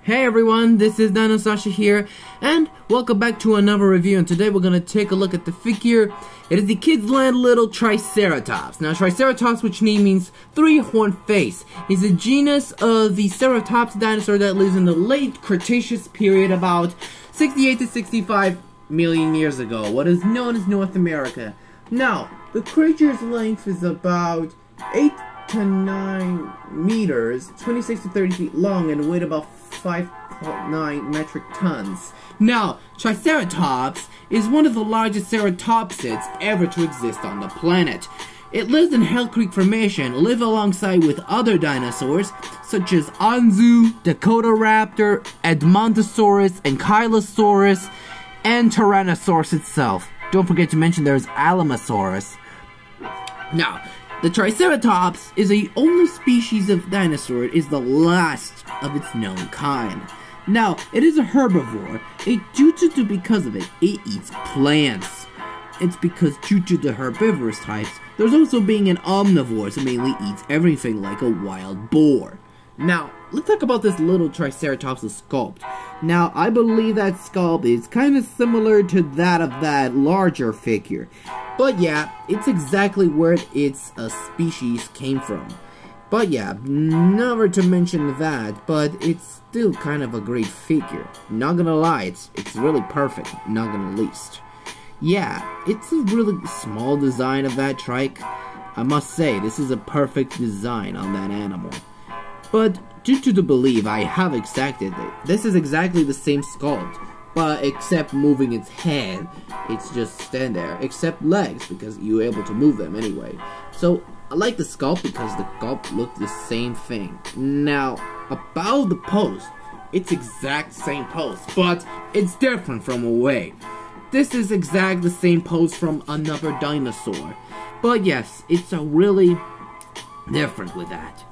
Hey everyone, this is DinoSasha here, and welcome back to another review, and today we're gonna take a look at the figure. It is the Kidzland little Triceratops. Now, Triceratops, which name means three-horned face, is a genus of the Ceratops dinosaur that lives in the late Cretaceous period, about 68 to 65 million years ago, what is known as North America. Now, the creature's length is about 8 to 9 meters, 26 to 30 feet long, and weighed about 5.9 metric tons. Now, Triceratops is one of the largest ceratopsids ever to exist on the planet. It lives in Hell Creek Formation, live alongside with other dinosaurs such as Anzu, Dakotaraptor, Edmontosaurus, Ankylosaurus, and Tyrannosaurus itself. Don't forget to mention there's Alamosaurus. Now, the Triceratops is the only species of dinosaur. It is the last of its known kind. Now, it is a herbivore. Because of it eats plants. It's because due to the herbivorous types, there's also being an omnivore, so mainly eats everything like a wild boar. Now, let's talk about this little Triceratops' sculpt. Now, I believe that sculpt is kind of similar to that of that larger figure. But yeah, it's exactly where its species came from. But yeah, never to mention that, but it's still kind of a great figure. Not gonna lie, it's really perfect, not gonna least. Yeah, it's a really small design of that trike. I must say, this is a perfect design on that animal. But due to the belief I have exacted it, this is exactly the same sculpt, but except moving its head, it's just stand there, except legs, because you're able to move them anyway. So, I like the sculpt because the sculpt looked the same thing. Now, about the pose, it's exact same pose, but it's different from a way. This is exact the same pose from another dinosaur. But yes, it's a really different with that.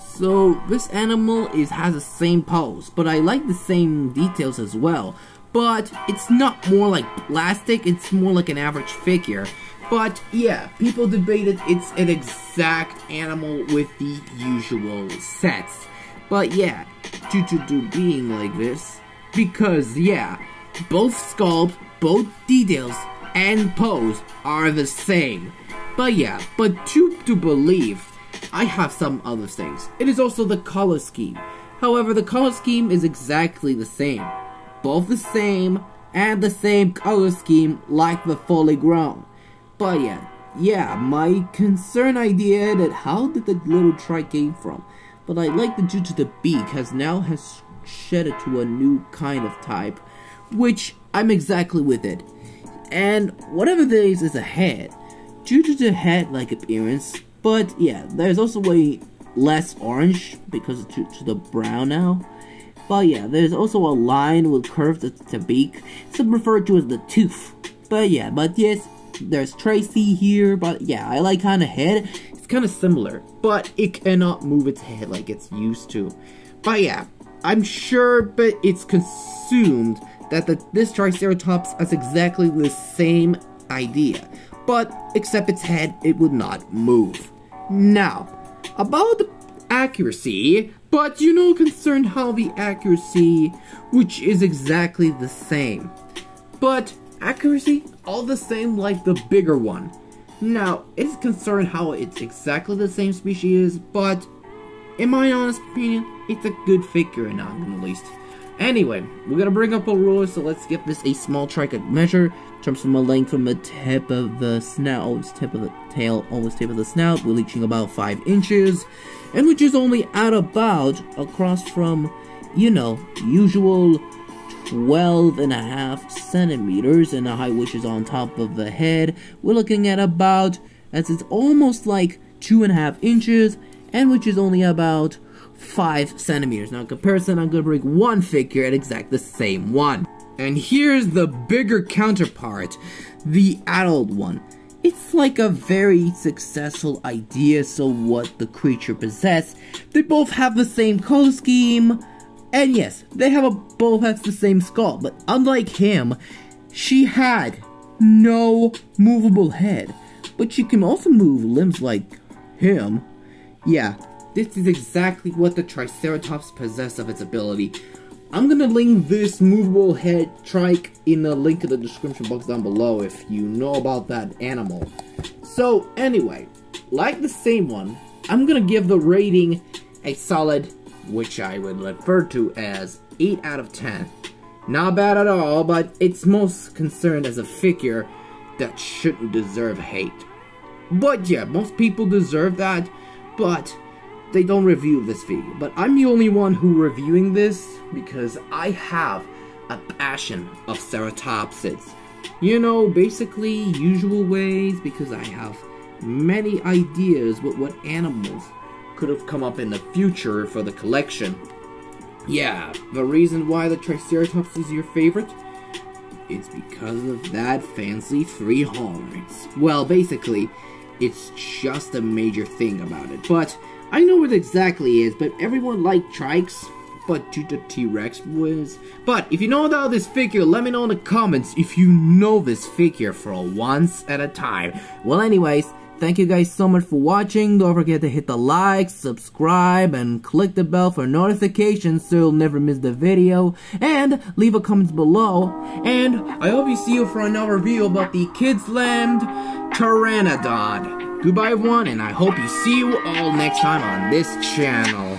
So, this animal has the same pose, but I like the same details as well. But it's not more like plastic, it's more like an average figure. But yeah, people debated it's an exact animal with the usual sets. But yeah, due to being like this, because yeah, both sculpt, both details, and pose are the same. But yeah, but to believe, I have some other things. It is also the color scheme. However, the color scheme is exactly the same. Both the same, and the same color scheme like the fully grown. But yeah, my concern idea that how did the little trike came from. But I like the due to the beak has shed it to a new kind of type, which I'm exactly with it. And whatever there is a head, due to the head-like appearance. But yeah, there's also way less orange because it's to the brown now. But yeah, there's also a line with curves at the beak. It's referred to as the tooth. But yes, there's Tracy here. But yeah, I like kind of head. It's kind of similar, but it cannot move its head like it's used to. But yeah, I'm sure, but it's consumed that this Triceratops has exactly the same idea. But except its head, it would not move. Now, about the accuracy, but concerned how the accuracy, which is exactly the same. But accuracy, all the same like the bigger one. Now, it's concerned how it's exactly the same species, but in my honest opinion, it's a good figure and not gonna least. Anyway, we're gonna bring up a ruler, so let's give this a small trike measure. In terms from a length from the tip of the snout, almost tip of the tail, almost tip of the snout, we're reaching about 5 inches, and which is only at about across from, usual 12.5 centimeters, and the height which is on top of the head, we're looking at about, as it's almost like 2.5 inches, and which is only about 5 centimeters. Now in comparison, I'm gonna bring one figure and exact the same one. And here's the bigger counterpart, the adult one. It's like a very successful idea, so what the creature possess. They both have the same color scheme, and yes, they both have the same skull, but unlike him, she had no movable head, but she can also move limbs like him. Yeah, this is exactly what the Triceratops possessed of its ability. I'm gonna link this movable head trike in the link in the description box down below if you know about that animal. So anyway, like the same one, I'm gonna give the rating a solid, which I would refer to as 8 out of 10. Not bad at all, but it's most concerned as a figure that shouldn't deserve hate. But yeah, most people deserve that, but they don't review this figure. But I'm the only one who reviewing this because I have a passion of ceratopsids. You know, basically usual ways, because I have many ideas with what animals could have come up in the future for the collection. Yeah, the reason why the Triceratops is your favorite? It's because of that fancy 3 horns. Well, basically, it's just a major thing about it. But I know what it exactly is, but everyone liked trikes, but due to T-Rex was. But if you know about this figure, let me know in the comments if you know this figure for once at a time. Well, anyways, thank you guys so much for watching. Don't forget to hit the like, subscribe, and click the bell for notifications so you'll never miss the video. And leave a comment below. And I hope you see you for another review about the Kidzland Pteranodon. Goodbye everyone, and I hope you see you all next time on this channel.